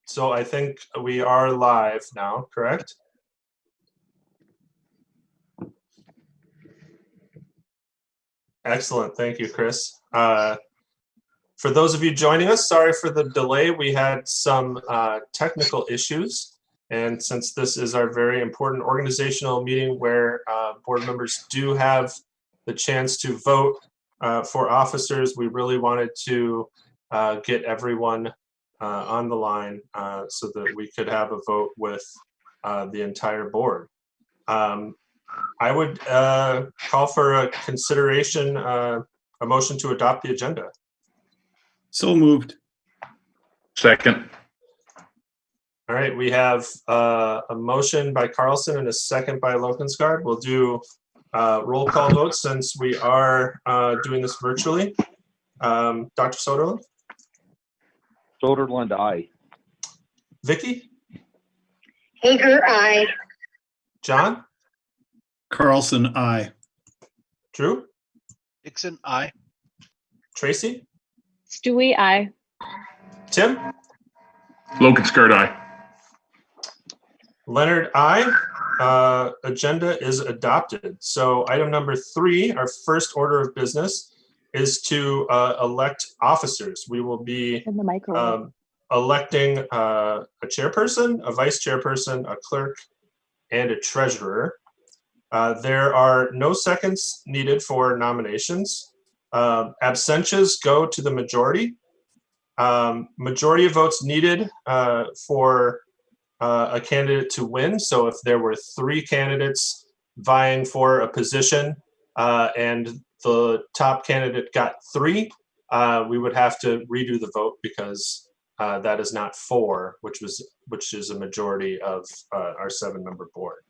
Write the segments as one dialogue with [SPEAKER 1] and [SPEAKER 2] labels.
[SPEAKER 1] So I think we are live now, correct? Excellent. Thank you, Chris. For those of you joining us, sorry for the delay. We had some technical issues. And since this is our very important organizational meeting where board members do have the chance to vote for officers, we really wanted to get everyone on the line so that we could have a vote with the entire board. I would call for a consideration, a motion to adopt the agenda.
[SPEAKER 2] So moved.
[SPEAKER 3] Second.
[SPEAKER 1] All right, we have a motion by Carlson and a second by Lokensgaard. We'll do roll call votes since we are doing this virtually. Dr. Soderlund?
[SPEAKER 4] Soderlund, aye.
[SPEAKER 1] Vicky?
[SPEAKER 5] Hager, aye.
[SPEAKER 1] John?
[SPEAKER 2] Carlson, aye.
[SPEAKER 1] Drew?
[SPEAKER 6] Dixon, aye.
[SPEAKER 1] Tracy?
[SPEAKER 7] Stewie, aye.
[SPEAKER 1] Tim?
[SPEAKER 3] Lokensgaard, aye.
[SPEAKER 1] Leonard, aye. Agenda is adopted. So item number 3, our first order of business, is to elect officers. We will be
[SPEAKER 7] In the microwave.
[SPEAKER 1] electing a chairperson, a vice chairperson, a clerk, and a treasurer. There are no seconds needed for nominations. Absentia go to the majority. Majority of votes needed for a candidate to win. So if there were 3 candidates vying for a position and the top candidate got 3, we would have to redo the vote because that is not 4, which is a majority of our 7-member board.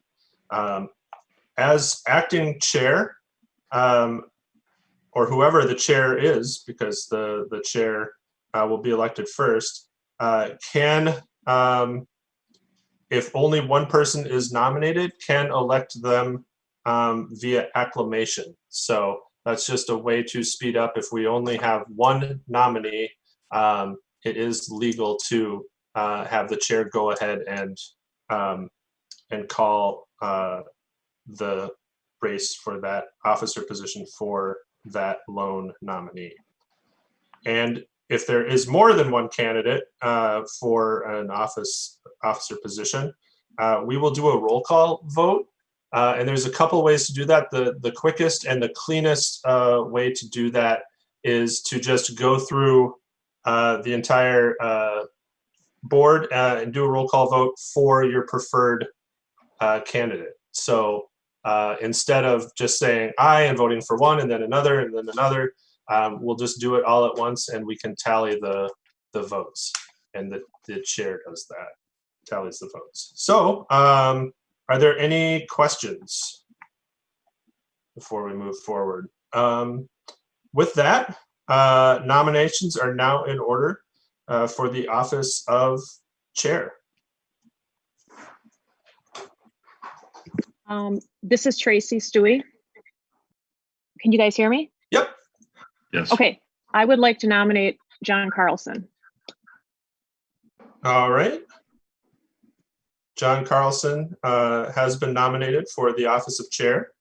[SPEAKER 1] As acting chair, or whoever the chair is, because the chair will be elected first, can, if only one person is nominated, can elect them via acclamation. So that's just a way to speed up. If we only have one nominee, it is legal to have the chair go ahead and call the race for that officer position for that lone nominee. And if there is more than one candidate for an officer position, we will do a roll call vote. And there's a couple ways to do that. The quickest and the cleanest way to do that is to just go through the entire board and do a roll call vote for your preferred candidate. So instead of just saying aye and voting for one and then another and then another, we'll just do it all at once and we can tally the votes. And the chair does that, tallies the votes. So are there any questions before we move forward? With that, nominations are now in order for the office of chair.
[SPEAKER 7] This is Tracy. Stewie. Can you guys hear me?
[SPEAKER 1] Yep.
[SPEAKER 3] Yes.
[SPEAKER 7] Okay. I would like to nominate John Carlson.
[SPEAKER 1] All right. John Carlson has been nominated for the office of chair.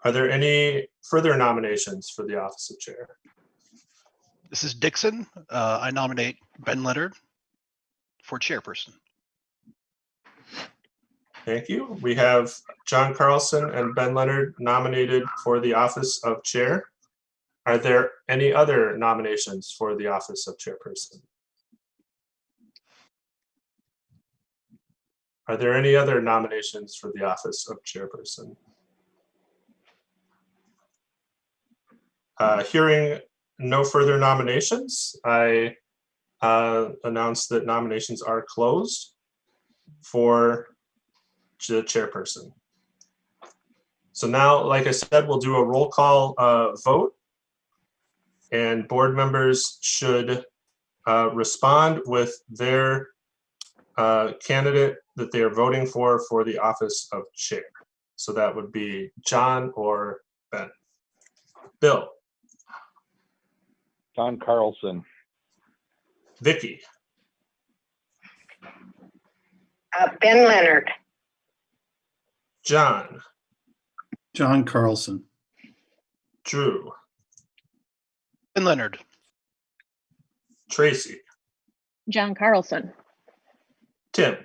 [SPEAKER 1] Are there any further nominations for the office of chair?
[SPEAKER 6] This is Dixon. I nominate Ben Leonard for chairperson.
[SPEAKER 1] Thank you. We have John Carlson and Ben Leonard nominated for the office of chair. Are there any other nominations for the office of chairperson? Are there any other nominations for the office of chairperson? Hearing no further nominations, I announce that nominations are closed for the chairperson. So now, like I said, we'll do a roll call vote, and board members should respond with their candidate that they are voting for the office of chair. So that would be John or Ben. Bill.
[SPEAKER 4] John Carlson.
[SPEAKER 1] Vicky,
[SPEAKER 5] Ben Leonard.
[SPEAKER 1] John,
[SPEAKER 2] John Carlson.
[SPEAKER 1] Drew,
[SPEAKER 6] Ben Leonard.
[SPEAKER 1] Tracy,
[SPEAKER 7] John Carlson.
[SPEAKER 1] Tim.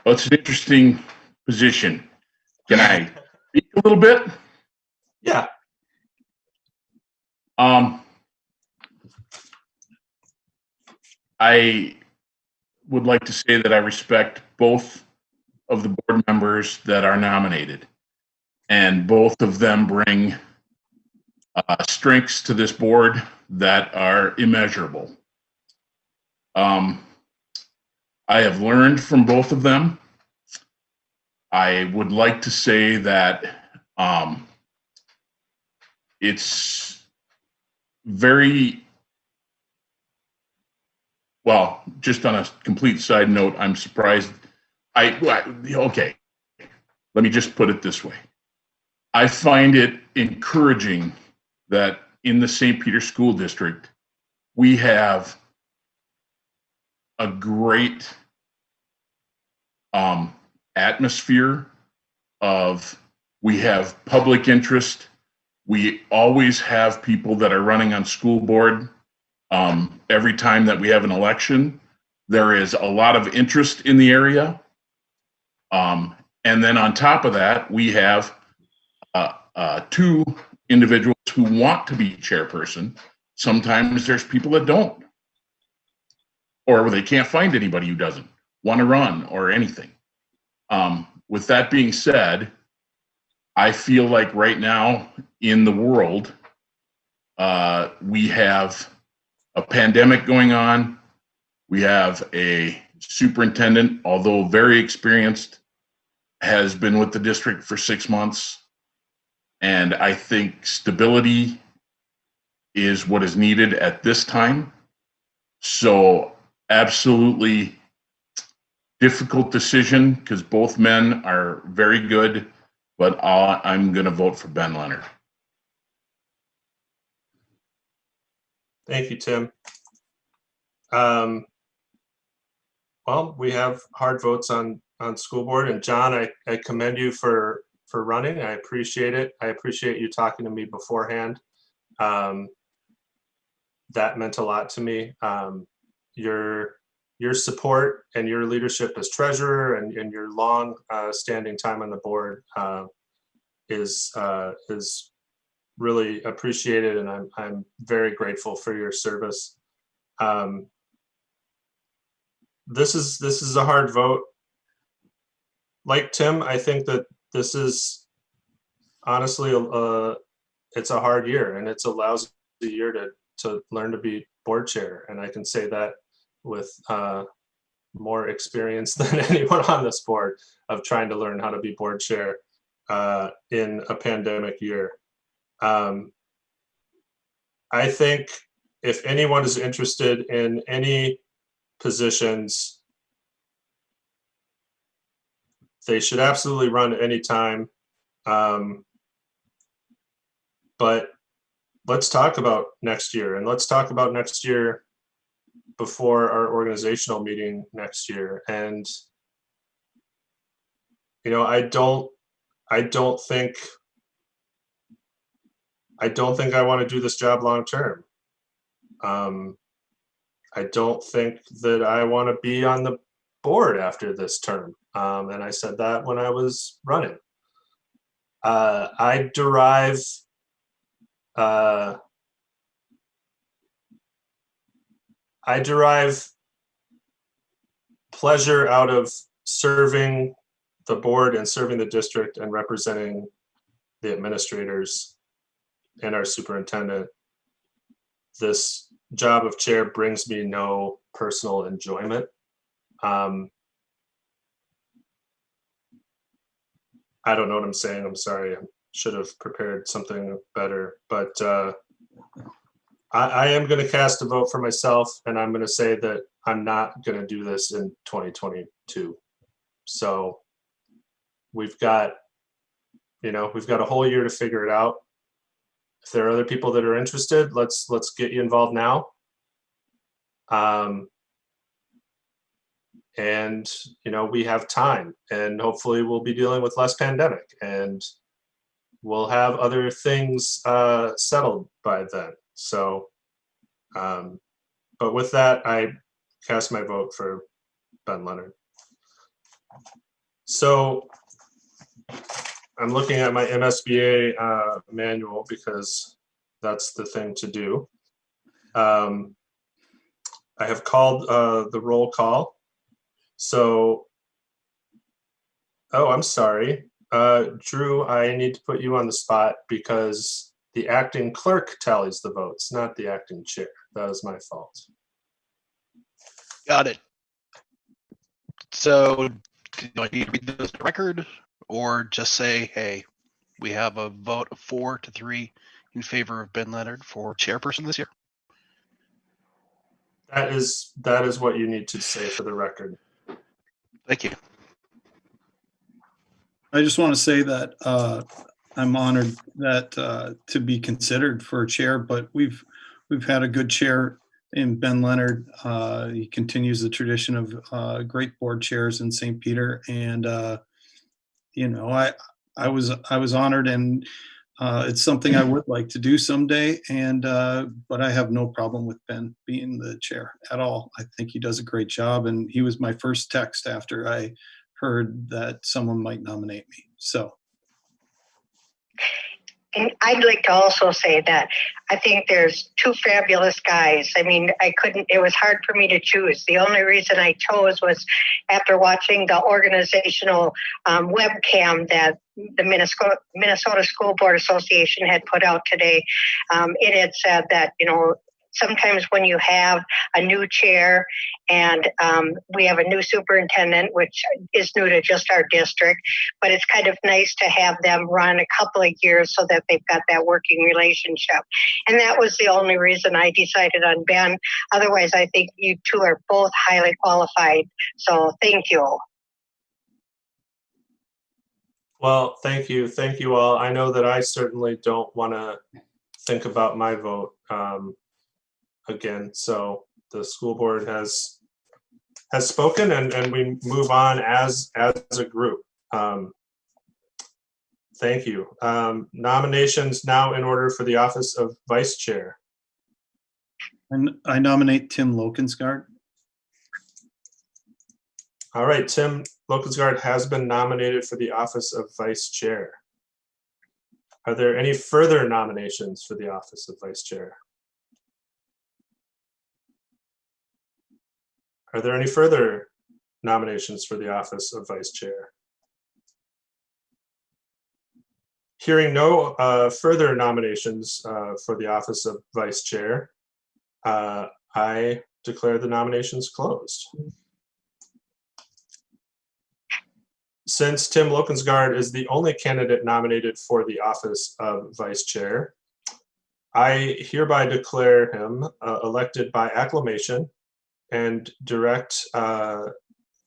[SPEAKER 3] Well, it's an interesting position. Can I speak a little bit?
[SPEAKER 1] Yeah.
[SPEAKER 3] I would like to say that I respect both of the board members that are nominated, and both of them bring strengths to this board that are immeasurable. I have learned from both of them. I would like to say that it's very well, just on a complete side note, I'm surprised. Okay, let me just put it this way. I find it encouraging that in the St. Peter School District, we have a great atmosphere of, we have public interest. We always have people that are running on school board. Every time that we have an election, there is a lot of interest in the area. And then on top of that, we have two individuals who want to be chairperson. Sometimes there's people that don't, or they can't find anybody who doesn't want to run or anything. With that being said, I feel like right now in the world, we have a pandemic going on. We have a superintendent, although very experienced, has been with the district for 6 months. And I think stability is what is needed at this time. So absolutely difficult decision because both men are very good, but I'm going to vote for Ben Leonard.
[SPEAKER 1] Thank you, Tim. Well, we have hard votes on school board, and John, I commend you for running. I appreciate it. I appreciate you talking to me beforehand. That meant a lot to me. Your support and your leadership as treasurer and your long standing time on the board is really appreciated, and I'm very grateful for your service. This is a hard vote. Like Tim, I think that this is honestly it's a hard year, and it's a lousy year to learn to be board chair, and I can say that with more experience than anyone on this board of trying to learn how to be board chair in a pandemic year. I think if anyone is interested in any positions, they should absolutely run at any time. But let's talk about next year, and let's talk about next year before our organizational meeting next year. And you know, I don't think I want to do this job long term. I don't think that I want to be on the board after this term. And I said that when I was running. I derive pleasure out of serving the board and serving the district and representing the administrators and our superintendent. This job of chair brings me no personal enjoyment. I don't know what I'm saying. I'm sorry. I should have prepared something better, but I am going to cast a vote for myself, and I'm going to say that I'm not going to do this in 2022. So we've got a whole year to figure it out. If there are other people that are interested, let's get you involved now. And, you know, we have time, and hopefully we'll be dealing with less pandemic, and we'll have other things settled by then. So, but with that, I cast my vote for Ben Leonard. So I'm looking at my MSBA manual because that's the thing to do. I have called the roll call. So, oh, I'm sorry. Drew, I need to put you on the spot because the acting clerk tallies the votes, not the acting chair. That is my fault.
[SPEAKER 6] Got it. So do I need to read this to record or just say, hey, we have a vote of 4-3 in favor of Ben Leonard for chairperson this year?
[SPEAKER 1] That is what you need to say for the record.
[SPEAKER 6] Thank you.
[SPEAKER 2] I just want to say that I'm honored that to be considered for a chair, but we've had a good chair in Ben Leonard. He continues the tradition of great board chairs in St. Peter, and you know, I was honored, and it's something I would like to do someday. And but I have no problem with Ben being the chair at all. I think he does a great job, and he was my first text after I heard that someone might nominate me. So.
[SPEAKER 5] And I'd like to also say that I think there's two fabulous guys. I mean, it was hard for me to choose. The only reason I chose was after watching the organizational webcam that the Minnesota School Board Association had put out today. It had said that, you know, sometimes when you have a new chair and we have a new superintendent, which is new to just our district, but it's kind of nice to have them run a couple of years so that they've got that working relationship. And that was the only reason I decided on Ben. Otherwise, I think you two are both highly qualified. So thank you.
[SPEAKER 1] Well, thank you. Thank you all. I know that I certainly don't want to think about my vote again. So the school board has spoken, and we move on as a group. Thank you. Nominations now in order for the office of vice chair.
[SPEAKER 2] And I nominate Tim Lokensgaard.
[SPEAKER 1] All right, Tim Lokensgaard has been nominated for the office of vice chair. Are there any further nominations for the office of vice chair? Are there any further nominations for the office of vice chair? Hearing no further nominations for the office of vice chair, I declare the nominations closed. Since Tim Lokensgaard is the only candidate nominated for the office of vice chair, I hereby declare him elected by acclamation and direct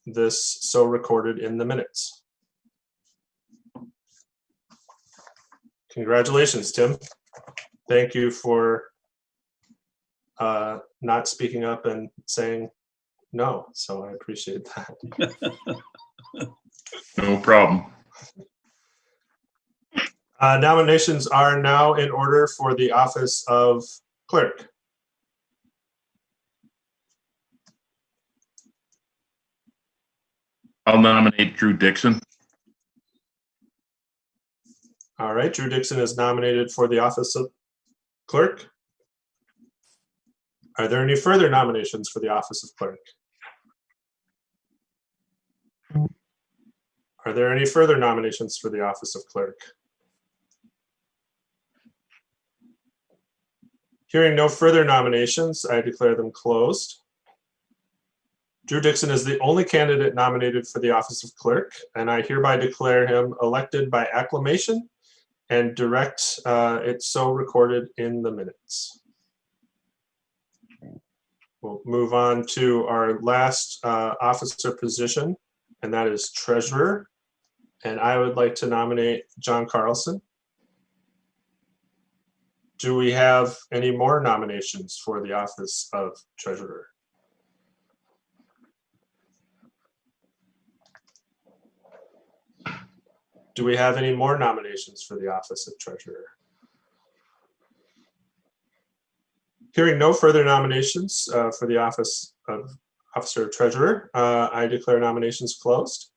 [SPEAKER 1] this so recorded in the minutes. Congratulations, Tim. Thank you for not speaking up and saying no, so I appreciate that.
[SPEAKER 3] No problem.
[SPEAKER 1] Nominations are now in order for the office of clerk.
[SPEAKER 3] I'll nominate Drew Dixon.
[SPEAKER 1] All right, Drew Dixon is nominated for the office of clerk. Are there any further nominations for the office of clerk? Are there any further nominations for the office of clerk? Hearing no further nominations, I declare them closed. Drew Dixon is the only candidate nominated for the office of clerk, and I hereby declare him elected by acclamation and direct it so recorded in the minutes. We'll move on to our last officer position, and that is treasurer. And I would like to nominate John Carlson. Do we have any more nominations for the office of treasurer? Do we have any more nominations for the office of treasurer? Hearing no further nominations for the office of officer of treasurer, I declare nominations closed.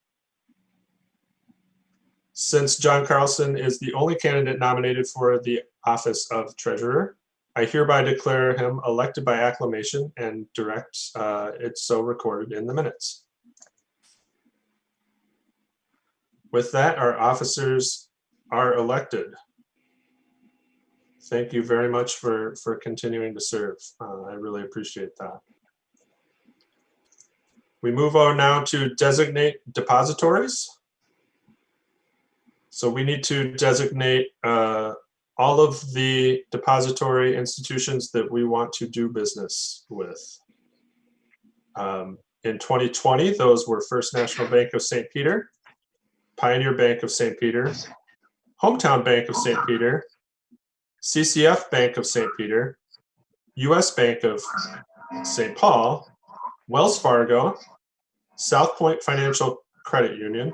[SPEAKER 1] Since John Carlson is the only candidate nominated for the office of treasurer, I hereby declare him elected by acclamation and direct it so recorded in the minutes. With that, our officers are elected. Thank you very much for continuing to serve. I really appreciate that. We move on now to designate depositories. So we need to designate all of the depository institutions that we want to do business with. In 2020, those were First National Bank of St. Peter, Pioneer Bank of St. Peter, Hometown Bank of St. Peter, CCF Bank of St. Peter, US Bank of St. Paul, Wells Fargo, South Point Financial Credit Union,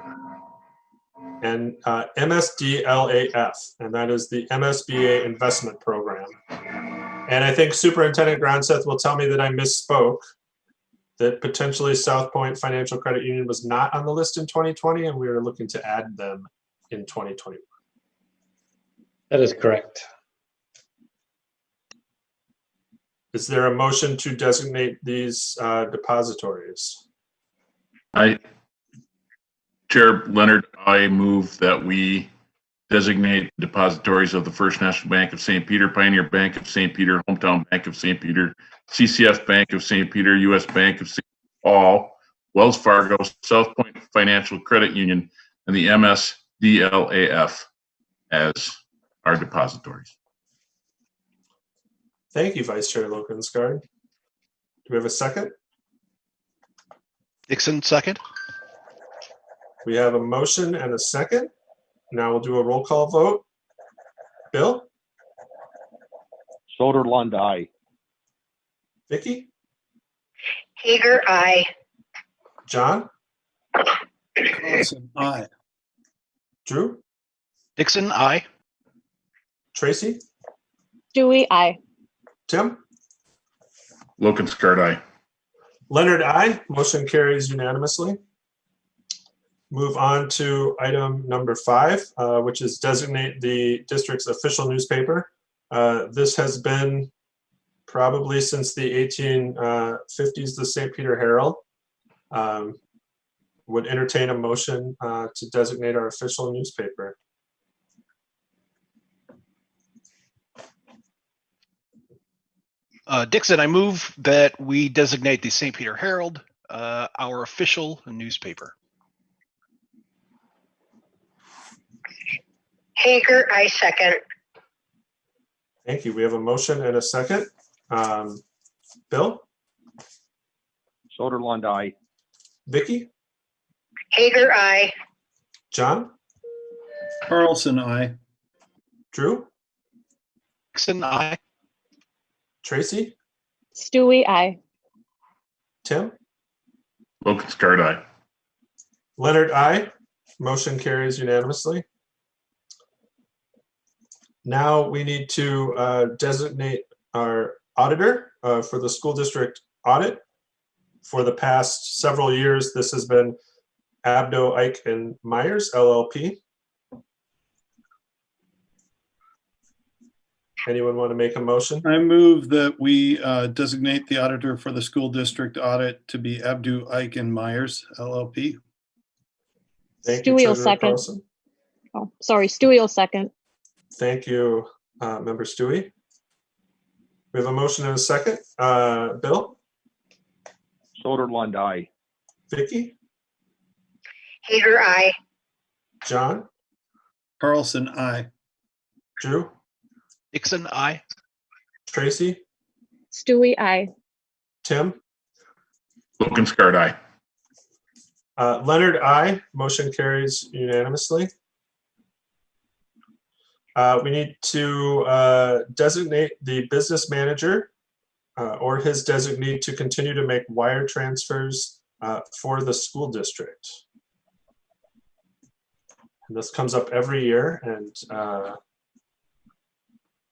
[SPEAKER 1] and MSDLAF, and that is the MSBA Investment Program. And I think Superintendent Gronseth will tell me that I misspoke, that potentially South Point Financial Credit Union was not on the list in 2020, and we were looking to add them in 2021.
[SPEAKER 4] That is correct.
[SPEAKER 1] Is there a motion to designate these depositories?
[SPEAKER 3] Chair Leonard, I move that we designate depositories of the First National Bank of St. Peter, Pioneer Bank of St. Peter, Hometown Bank of St. Peter, CCF Bank of St. Peter, US Bank of St. Paul, Wells Fargo, South Point Financial Credit Union, and the MSDLAF as our depositories.
[SPEAKER 1] Thank you, Vice Chair Lokensgaard. Do we have a second?
[SPEAKER 6] Dixon, second.
[SPEAKER 1] We have a motion and a second. Now we'll do a roll call vote. Bill?
[SPEAKER 8] Soderlund, aye.
[SPEAKER 1] Vicky?
[SPEAKER 5] Hager, aye.
[SPEAKER 1] John?
[SPEAKER 2] Carlson, aye.
[SPEAKER 1] Drew?
[SPEAKER 6] Dixon, aye.
[SPEAKER 1] Tracy?
[SPEAKER 7] Stewie, aye.
[SPEAKER 1] Tim?
[SPEAKER 3] Lokensgaard, aye.
[SPEAKER 1] Leonard, aye. Motion carries unanimously. Move on to item number 5, which is designate the district's official newspaper. This has been probably since the 1850s, the St. Peter Herald. Would entertain a motion to designate our official newspaper.
[SPEAKER 6] Dixon, I move that we designate the St. Peter Herald our official newspaper.
[SPEAKER 5] Hager, I second.
[SPEAKER 1] Thank you. We have a motion and a second. Bill?
[SPEAKER 8] Soderlund, aye.
[SPEAKER 1] Vicky?
[SPEAKER 5] Hager, aye.
[SPEAKER 1] John?
[SPEAKER 2] Carlson, aye.
[SPEAKER 1] Drew?
[SPEAKER 6] Dixon, aye.
[SPEAKER 1] Tracy?
[SPEAKER 7] Stewie, aye.
[SPEAKER 1] Tim?
[SPEAKER 3] Lokensgaard, aye.
[SPEAKER 1] Leonard, aye. Motion carries unanimously. Now we need to designate our auditor for the school district audit. For the past several years, this has been Abdo, Ike, and Myers, LLP. Anyone want to make a motion?
[SPEAKER 2] I move that we designate the auditor for the school district audit to be Abdu, Ike, and Myers, LLP.
[SPEAKER 1] Thank you,
[SPEAKER 7] Stewie will
[SPEAKER 1] Treasurer
[SPEAKER 7] second.
[SPEAKER 1] Carlson.
[SPEAKER 7] Oh, sorry, Stewie will second.
[SPEAKER 1] Thank you, Member Stewie. We have a motion and a second. Bill?
[SPEAKER 8] Soderlund, aye.
[SPEAKER 1] Vicky?
[SPEAKER 5] Hager, aye.
[SPEAKER 1] John?
[SPEAKER 2] Carlson, aye.
[SPEAKER 1] Drew?
[SPEAKER 6] Dixon, aye.
[SPEAKER 1] Tracy?
[SPEAKER 7] Stewie, aye.
[SPEAKER 1] Tim?
[SPEAKER 3] Lokensgaard, aye.
[SPEAKER 1] Leonard, aye. Motion carries unanimously. We need to designate the business manager or his designee to continue to make wire transfers for the school district. And this comes up every year, and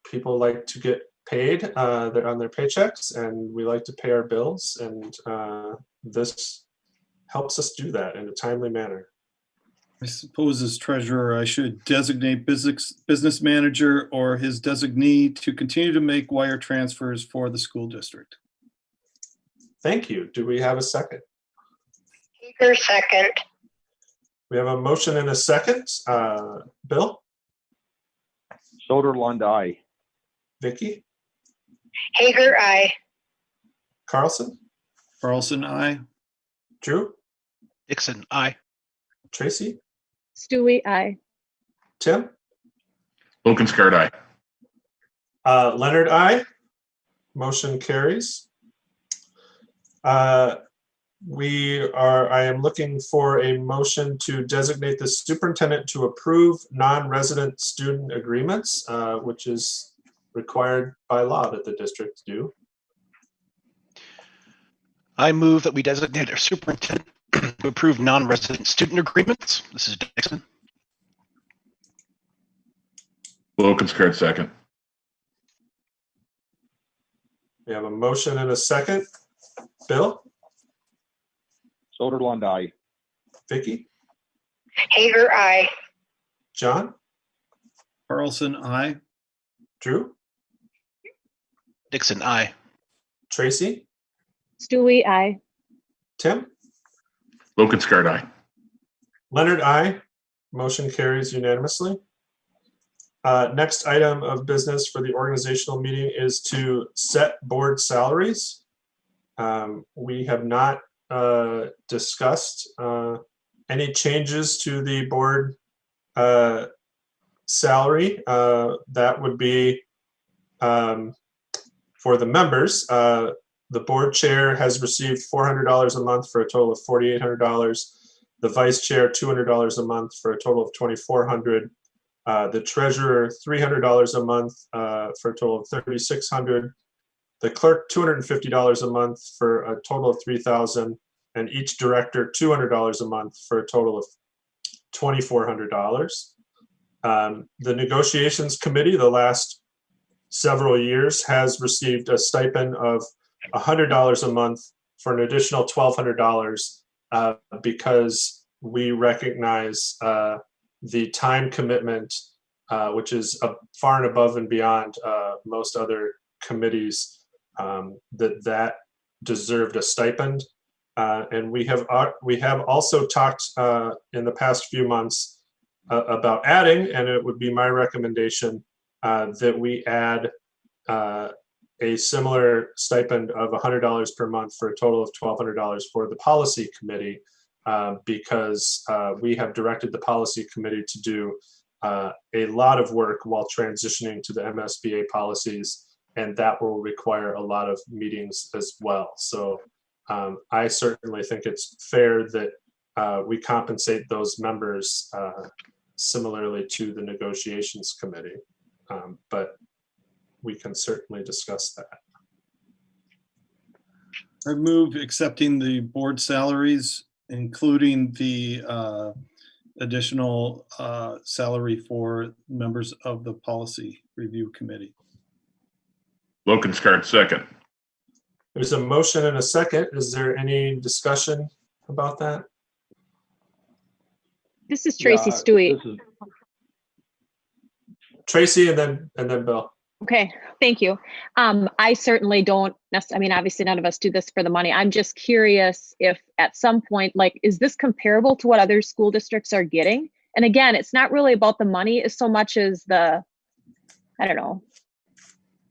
[SPEAKER 1] people like to get paid they're on their paychecks, and we like to pay our bills, and this helps us do that in a timely manner.
[SPEAKER 2] I suppose as treasurer, I should designate business manager or his designee to continue to make wire transfers for the school district.
[SPEAKER 1] Thank you. Do we have a second?
[SPEAKER 5] Hager, second.
[SPEAKER 1] We have a motion and a second. Bill?
[SPEAKER 8] Soderlund, aye.
[SPEAKER 1] Vicky?
[SPEAKER 5] Hager, aye.
[SPEAKER 1] Carlson?
[SPEAKER 2] Carlson, I.
[SPEAKER 1] Drew?
[SPEAKER 6] Dixon, aye.
[SPEAKER 1] Tracy?
[SPEAKER 7] Stewie, aye.
[SPEAKER 1] Tim?
[SPEAKER 3] Lokenskart, aye.
[SPEAKER 1] Leonard, aye. Motion carries. I am looking for a motion to designate the superintendent to approve non-resident student agreements, which is required by law that the districts do.
[SPEAKER 6] I move that we designate our superintendent to approve non-resident student agreements. This is Dixon.
[SPEAKER 3] Lokenskart, second.
[SPEAKER 1] We have a motion and a second. Bill?
[SPEAKER 8] Soderlund, aye.
[SPEAKER 1] Vicky?
[SPEAKER 5] Hager, aye.
[SPEAKER 1] John?
[SPEAKER 2] Carlson, I.
[SPEAKER 1] Drew?
[SPEAKER 6] Dixon, aye.
[SPEAKER 1] Tracy?
[SPEAKER 7] Stewie, aye.
[SPEAKER 1] Tim?
[SPEAKER 3] Lokenskart, aye.
[SPEAKER 1] Leonard, aye. Motion carries unanimously. Next item of business for the organizational meeting is to set board salaries. We have not discussed any changes to the board salary. That would be for the members. The board chair has received $400 a month for a total of $4,800. The vice chair, $200 a month for a total of $2,400. The treasurer, $300 a month for a total of $3,600. The clerk, $250 a month for a total of $3,000, and each director, $200 a month for a total of $2,400. The negotiations committee, the last several years, has received a stipend of $100 a month for an additional $1,200 because we recognize the time commitment, which is far and above and beyond most other committees, that deserved a stipend. And we have also talked in the past few months about adding, and it would be my recommendation that we add a similar stipend of $100 per month for a total of $1,200 for the policy committee, because we have directed the policy committee to do a lot of work while transitioning to the MSBA policies, and that will require a lot of meetings as well. So I certainly think it's fair that we compensate those members similarly to the negotiations committee, but we can certainly discuss that.
[SPEAKER 2] I move accepting the board salaries, including the additional salary for members of the policy review committee.
[SPEAKER 3] Lokenskart, second.
[SPEAKER 1] There's a motion and a second. Is there any discussion about that?
[SPEAKER 7] This is Tracy Stewie.
[SPEAKER 1] Tracy and then Bill.
[SPEAKER 7] Okay, thank you. I certainly don't necessarily, I mean, obviously none of us do this for the money. I'm just curious if at some point, like, is this comparable to what other school districts are getting? And again, it's not really about the money as so much as the, I don't know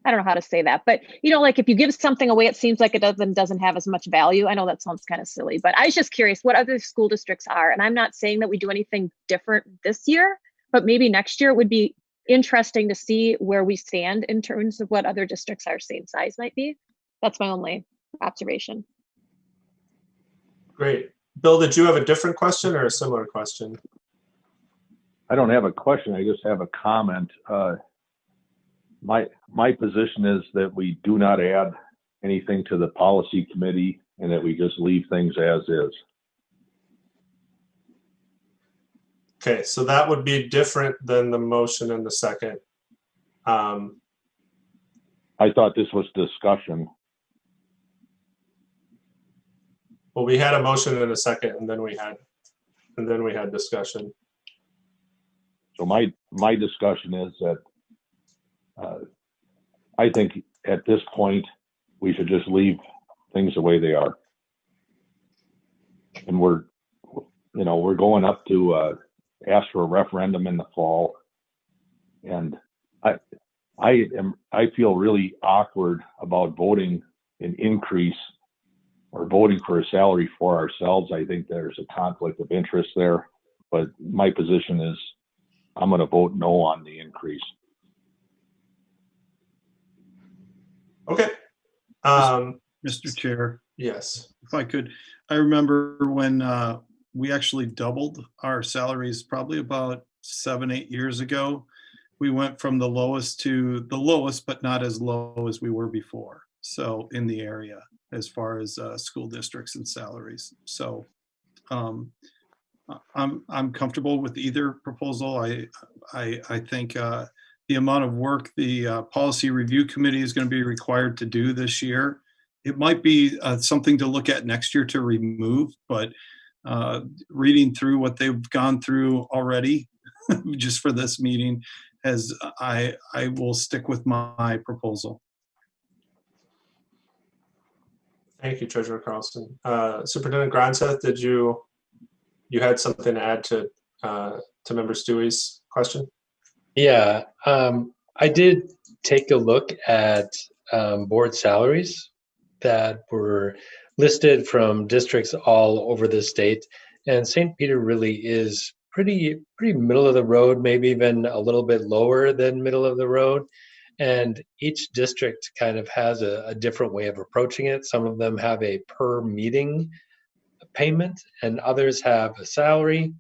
[SPEAKER 7] how to say that, but you know, like if you give something away, it seems like it doesn't have as much value. I know that sounds kind of silly, but I was just curious what other school districts are. And I'm not saying that we do anything different this year, but maybe next year it would be interesting to see where we stand in terms of what other districts our same size might be. That's my only observation.
[SPEAKER 1] Great. Bill, did you have a different question or a similar question?
[SPEAKER 8] I don't have a question. I just have a comment. My position is that we do not add anything to the policy committee and that we just leave things as is.
[SPEAKER 1] Okay, so that would be different than the motion and the second.
[SPEAKER 8] I thought this was discussion.
[SPEAKER 1] Well, we had a motion and a second, and then we had discussion.
[SPEAKER 8] So my discussion is that I think at this point we should just leave things the way they are. And we're going up to ask for a referendum in the fall, and I feel really awkward about voting an increase or voting for a salary for ourselves. I think there's a conflict of interest there, but my position is I'm going to vote no on the increase.
[SPEAKER 1] Okay.
[SPEAKER 2] Mr. Chair,
[SPEAKER 1] Yes.
[SPEAKER 2] if I could, I remember when we actually doubled our salaries probably about 7-8 years ago. We went from the lowest to the lowest, but not as low as we were before. So in the area, as far as school districts and salaries. So I'm comfortable with either proposal. I think the amount of work the policy review committee is going to be required to do this year, it might be something to look at next year to remove, but reading through what they've gone through already just for this meeting, as I will stick with my proposal.
[SPEAKER 1] Thank you, Treasurer Carlson. Superintendent Gronseth, did you had something to add to Member Stewie's question?
[SPEAKER 4] Yeah, I did take a look at board salaries that were listed from districts all over the state, and St. Peter really is pretty middle of the road, maybe even a little bit lower than middle of the road. And each district kind of has a different way of approaching it. Some of them have a per meeting payment, and others have a salary.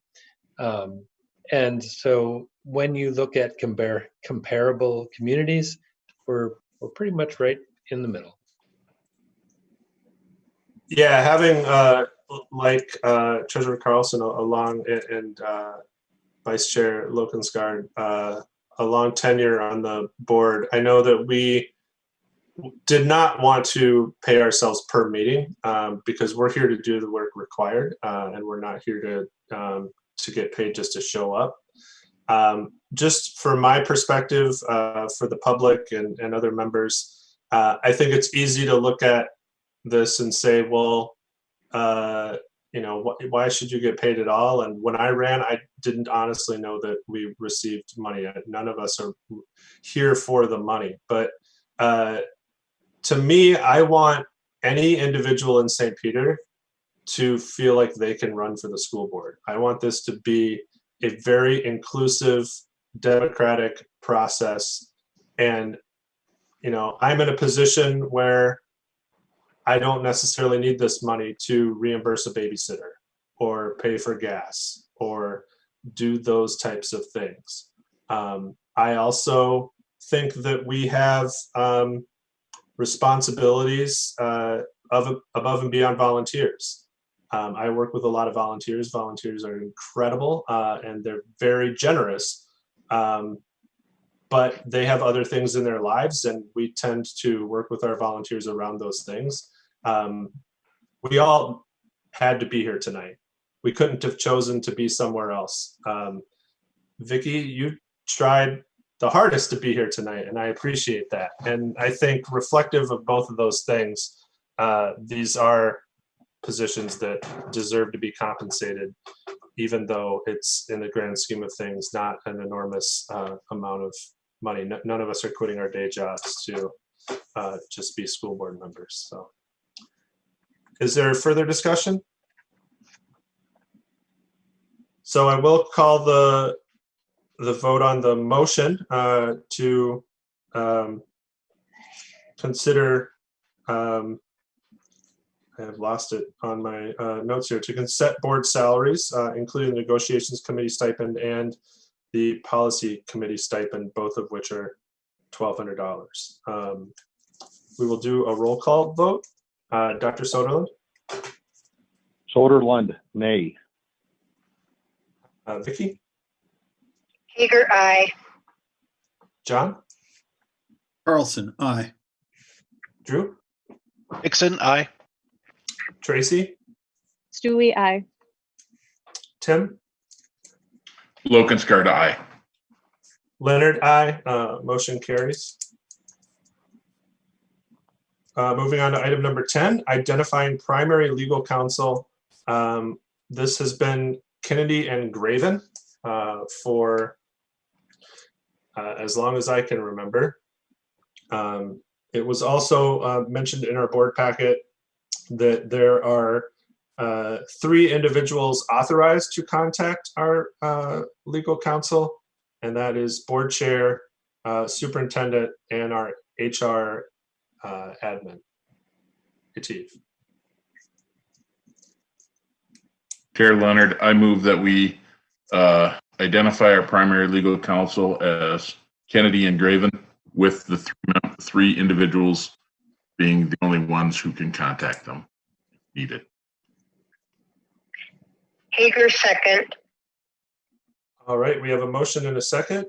[SPEAKER 4] And so when you look at comparable communities, we're pretty much right in the middle.
[SPEAKER 1] Yeah, having like Treasurer Carlson along and Vice Chair Lokensgaard a long tenure on the board, I know that we did not want to pay ourselves per meeting because we're here to do the work required, and we're not here to get paid just to show up. Just from my perspective, for the public and other members, I think it's easy to look at this and say, well, why should you get paid at all? And when I ran, I didn't honestly know that we received money. None of us are here for the money. But to me, I want any individual in St. Peter to feel like they can run for the school board. I want this to be a very inclusive, democratic process. And, I'm in a position where I don't necessarily need this money to reimburse a babysitter or pay for gas or do those types of things. I also think that we have responsibilities above and beyond volunteers. I work with a lot of volunteers. Volunteers are incredible and they're very generous, but they have other things in their lives, and we tend to work with our volunteers around those things. We all had to be here tonight. We couldn't have chosen to be somewhere else. Vicki, you tried the hardest to be here tonight, and I appreciate that. And I think reflective of both of those things, these are positions that deserve to be compensated, even though it's, in the grand scheme of things, not an enormous amount of money. None of us are quitting our day jobs to just be school board members. So, is there further discussion? So I will call the vote on the motion to consider, I have lost it on my notes here, to set board salaries, including the negotiations committee stipend and the policy committee stipend, both of which are $1,200. We will do a roll call vote. Dr. Soderlund?
[SPEAKER 8] Soderlund, nay.
[SPEAKER 1] Vicki?
[SPEAKER 5] Hager, aye.
[SPEAKER 1] John,
[SPEAKER 2] Carlson, aye.
[SPEAKER 1] Drew,
[SPEAKER 6] Dixon, aye.
[SPEAKER 1] Tracy,
[SPEAKER 7] Stewie, aye.
[SPEAKER 1] Tim,
[SPEAKER 3] Lokenskart, aye.
[SPEAKER 1] Leonard, aye. Motion carries. Moving on to item number 10, identifying primary legal counsel. This has been Kennedy and Graven for as long as I can remember. It was also mentioned in our board packet that there are 3 individuals authorized to contact our legal counsel, and that is board chair, superintendent, and our HR admin, Atif.
[SPEAKER 3] Chair Leonard, I move that we identify our primary legal counsel as Kennedy and Graven, with the 3 individuals being the only ones who can contact them needed.
[SPEAKER 5] Hager, second.
[SPEAKER 1] All right, we have a motion and a second.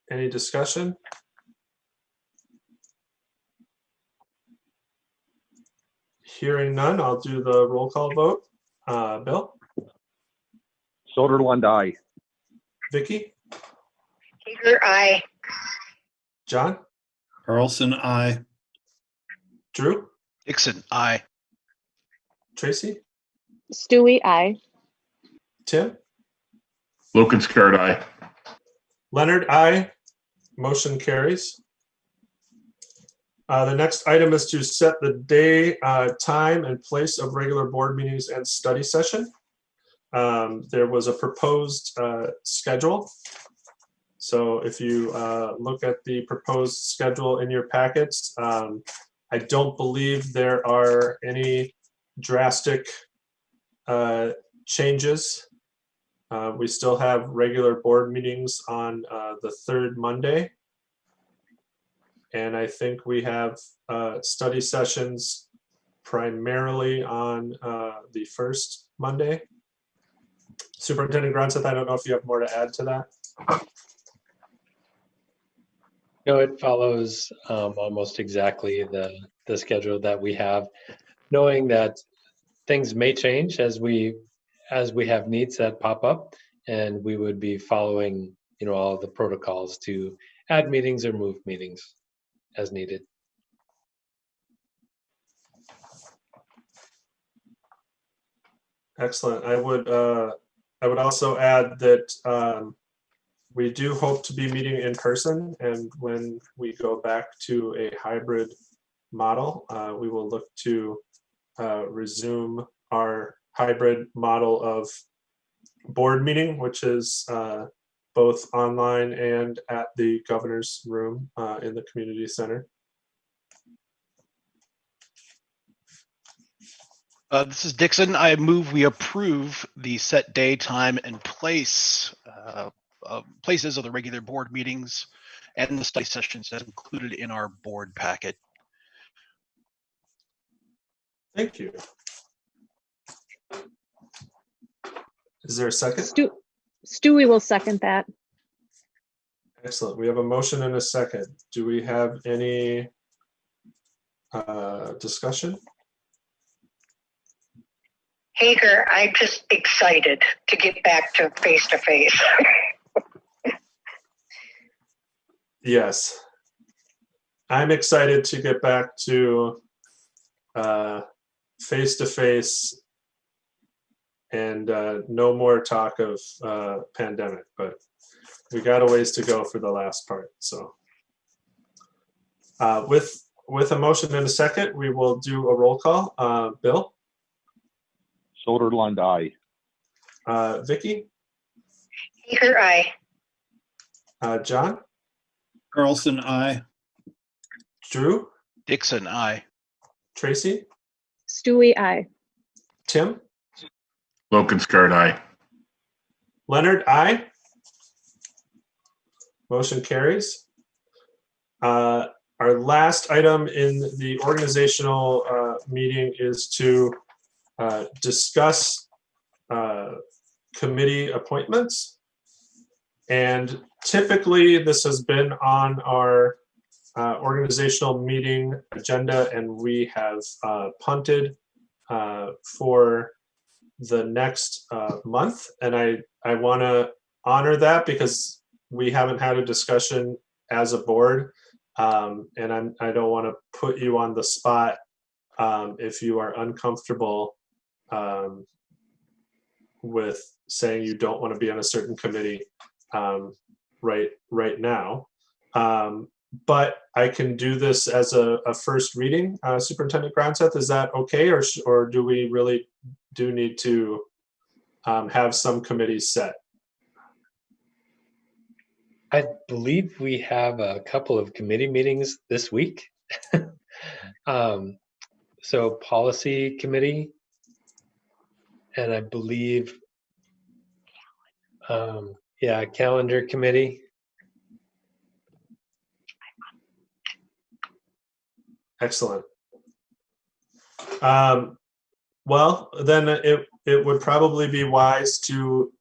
[SPEAKER 1] Any discussion? Hearing none, I'll do the roll call vote. Bill,
[SPEAKER 8] Soderlund, aye.
[SPEAKER 1] Vicky,
[SPEAKER 5] Hager, aye.
[SPEAKER 1] John,
[SPEAKER 2] Carlson, aye.
[SPEAKER 1] Drew,
[SPEAKER 6] Dixon, aye.
[SPEAKER 1] Tracy,
[SPEAKER 7] Stewie, aye.
[SPEAKER 1] Tim,
[SPEAKER 3] Lokenskart, aye.
[SPEAKER 1] Leonard, aye. Motion carries. The next item is to set the day, time, and place of regular board meetings and study session. There was a proposed schedule. So if you look at the proposed schedule in your packets, I don't believe there are any drastic changes. We still have regular board meetings on the 3rd Monday. And I think we have study sessions primarily on the 1st Monday. Superintendent Gronseth, I don't know if you have more to add to that.
[SPEAKER 4] No, it follows almost exactly the schedule that we have, knowing that things may change as we have needs that pop up, and we would be following, all the protocols to add meetings or move meetings as needed.
[SPEAKER 1] Excellent. I would also add that we do hope to be meeting in person, and when we go back to a hybrid model, we will look to resume our hybrid model of board meeting, which is both online and at the governor's room in the community center.
[SPEAKER 6] This is Dixon. I move we approve the set day, time, and place places of the regular board meetings and the study sessions as included in our board packet.
[SPEAKER 1] Thank you. Is there a second?
[SPEAKER 7] Stewie will second that.
[SPEAKER 1] Excellent. We have a motion and a second. Do we have any discussion?
[SPEAKER 5] Hager, I'm just excited to get back to face-to-face.
[SPEAKER 1] Yes. I'm excited to get back to face-to-face and no more talk of pandemic, but we got a ways to go for the last part. So with a motion and a second, we will do a roll call. Bill?
[SPEAKER 8] Soderlund, aye.
[SPEAKER 1] Vicky?
[SPEAKER 5] Hager, aye.
[SPEAKER 1] John?
[SPEAKER 2] Carlson, aye.
[SPEAKER 1] Drew?
[SPEAKER 6] Dixon, aye.
[SPEAKER 1] Tracy?
[SPEAKER 7] Stewie, aye.
[SPEAKER 1] Tim?
[SPEAKER 3] Lokenskart, aye.
[SPEAKER 1] Leonard, aye. Motion carries. Our last item in the organizational meeting is to discuss committee appointments. And typically, this has been on our organizational meeting agenda, and we have punted for the next month. And I want to honor that because we haven't had a discussion as a board, and I don't want to put you on the spot if you are uncomfortable with saying you don't want to be on a certain committee right now. But I can do this as a first reading. Superintendent Gronseth, is that okay, or do we really do need to have some committees set?
[SPEAKER 4] I believe we have a couple of committee meetings this week. So policy committee, and I believe, yeah, calendar committee.
[SPEAKER 1] Excellent. Well, then it would probably be wise to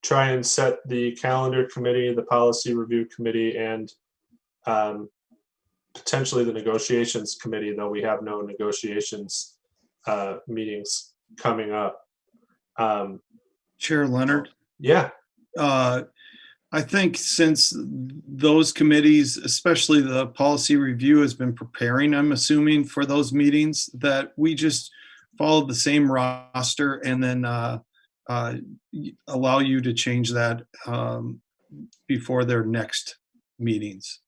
[SPEAKER 1] try and set the calendar committee, the policy review committee, and potentially the negotiations committee, though we have no negotiations meetings coming up.
[SPEAKER 2] Chair Leonard,
[SPEAKER 1] Yeah,
[SPEAKER 2] I think since those committees, especially the policy review, has been preparing, I'm assuming, for those meetings, that we just follow the same roster and then allow you to change that before their next meetings.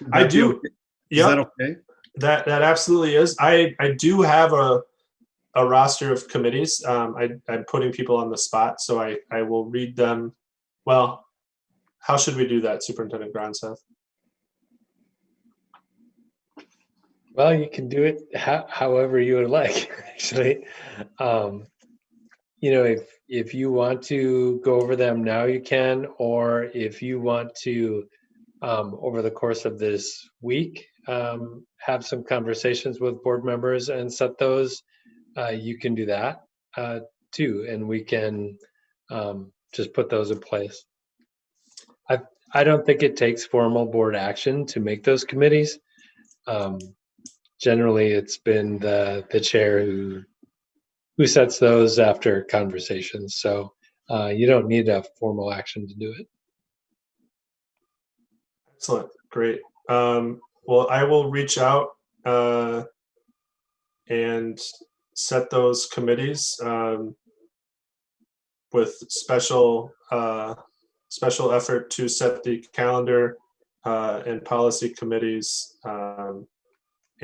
[SPEAKER 2] Would
[SPEAKER 1] I
[SPEAKER 2] that be
[SPEAKER 1] do.
[SPEAKER 2] okay? Is that okay?
[SPEAKER 1] That absolutely is. I do have a roster of committees. I'm putting people on the spot, so I will read them. Well, how should we do that, Superintendent Gronseth?
[SPEAKER 4] Well, you can do it however you would like, actually. You know, if you want to go over them now, you can, or if you want to, over the course of this week, have some conversations with board members and set those, you can do that too, and we can just put those in place. I don't think it takes formal board action to make those committees. Generally, it's been the chair who sets those after conversations. So you don't need a formal action to do it.
[SPEAKER 1] Excellent, great. Well, I will reach out and set those committees with special effort to set the calendar and policy committees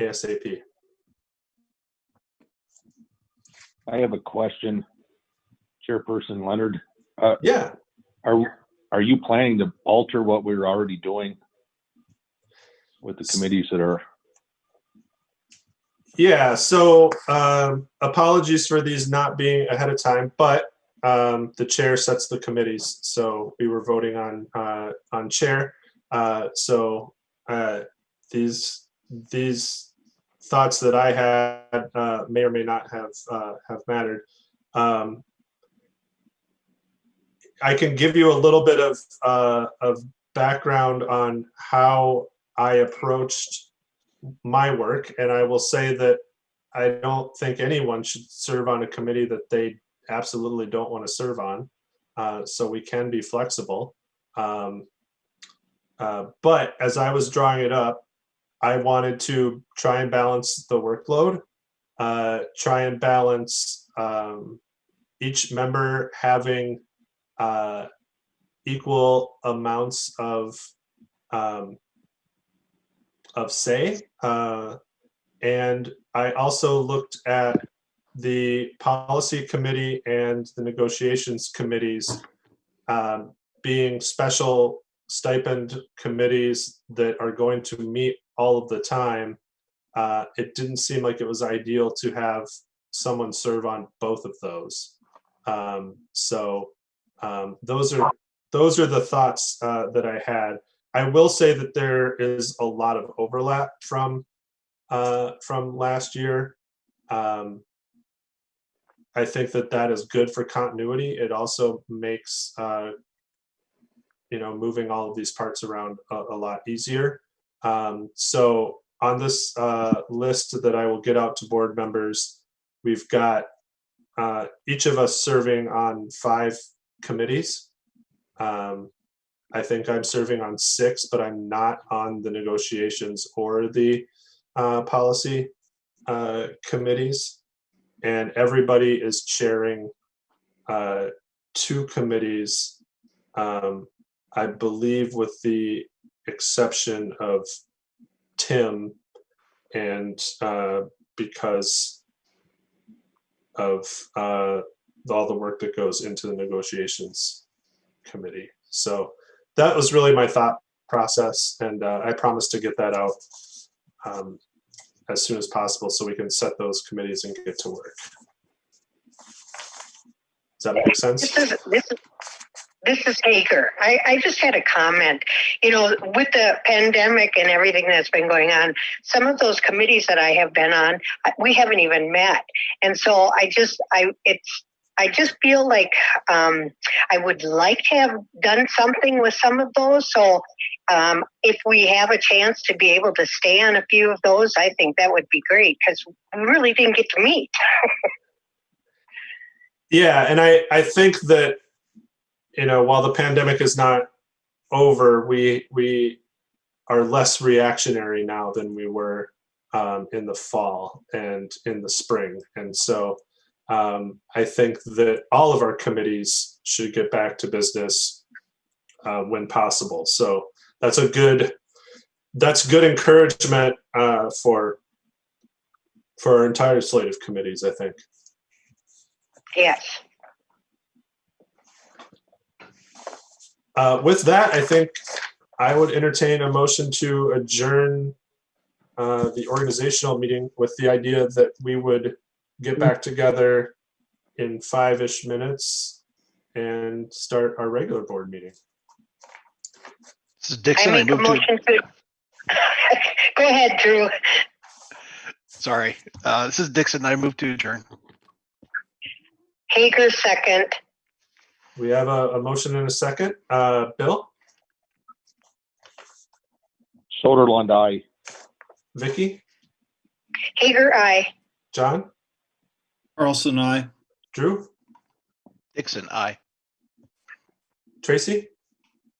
[SPEAKER 1] ASAP.
[SPEAKER 8] I have a question, Chairperson Leonard.
[SPEAKER 1] Yeah.
[SPEAKER 8] Are you planning to alter what we're already doing with the committees that are?
[SPEAKER 1] Yeah, so apologies for these not being ahead of time, but the chair sets the committees, so we were voting on chair. So these thoughts that I had may or may not have mattered. I can give you a little bit of background on how I approached my work, and I will say that I don't think anyone should serve on a committee that they absolutely don't want to serve on. So we can be flexible. But as I was drawing it up, I wanted to try and balance the workload, try and balance each member having equal amounts of say. And I also looked at the policy committee and the negotiations committees being special stipend committees that are going to meet all of the time. It didn't seem like it was ideal to have someone serve on both of those. So those are the thoughts that I had. I will say that there is a lot of overlap from last year. I think that is good for continuity. It also makes moving all of these parts around a lot easier. So on this list that I will get out to board members, we've got each of us serving on 5 committees. I think I'm serving on 6, but I'm not on the negotiations or the policy committees. And everybody is chairing 2 committees, I believe, with the exception of Tim, and because of all the work that goes into the negotiations committee. So that was really my thought process, and I promise to get that out as soon as possible so we can set those committees and get to work. Does that make sense?
[SPEAKER 5] This is Hager. I just had a comment. With the pandemic and everything that's been going on, some of those committees that I have been on, we haven't even met. And so I just feel like I would like to have done something with some of those. So if we have a chance to be able to stay on a few of those, I think that would be great, because we really didn't get to meet.
[SPEAKER 1] Yeah, and I think that, while the pandemic is not over, we are less reactionary now than we were in the fall and in the spring. And so I think that all of our committees should get back to business when possible. So that's good encouragement for our entire slate of committees, I think.
[SPEAKER 5] Yes.
[SPEAKER 1] With that, I think I would entertain a motion to adjourn the organizational meeting with the idea that we would get back together in 5-ish minutes and start our regular board meeting.
[SPEAKER 6] This is Dixon.
[SPEAKER 5] I make a motion to. Go ahead, Drew.
[SPEAKER 6] Sorry. This is Dixon. I move to adjourn.
[SPEAKER 5] Hager, second.
[SPEAKER 1] We have a motion and a second. Bill?
[SPEAKER 8] Soderlund, aye.
[SPEAKER 1] Vicky?
[SPEAKER 5] Hager, aye.
[SPEAKER 1] John?
[SPEAKER 2] Carlson, I.
[SPEAKER 1] Drew?
[SPEAKER 6] Dixon, aye.
[SPEAKER 1] Tracy?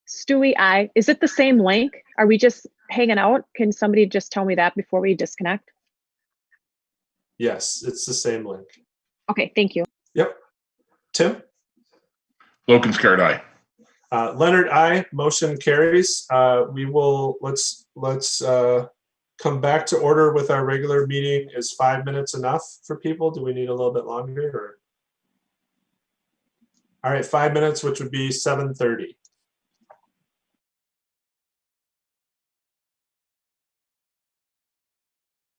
[SPEAKER 7] Stewie, I. Is it the same link? Are we just hanging out? Can somebody just tell me that before we disconnect?
[SPEAKER 1] Yes, it's the same link.
[SPEAKER 7] Okay, thank you.
[SPEAKER 1] Yep. Tim?
[SPEAKER 3] Lokenskart, aye.
[SPEAKER 1] Leonard, aye. Motion carries. Let's come back to order with our regular meeting. Is 5 minutes enough for people? Do we need a little bit longer? All right, 5 minutes, which would be 7:30.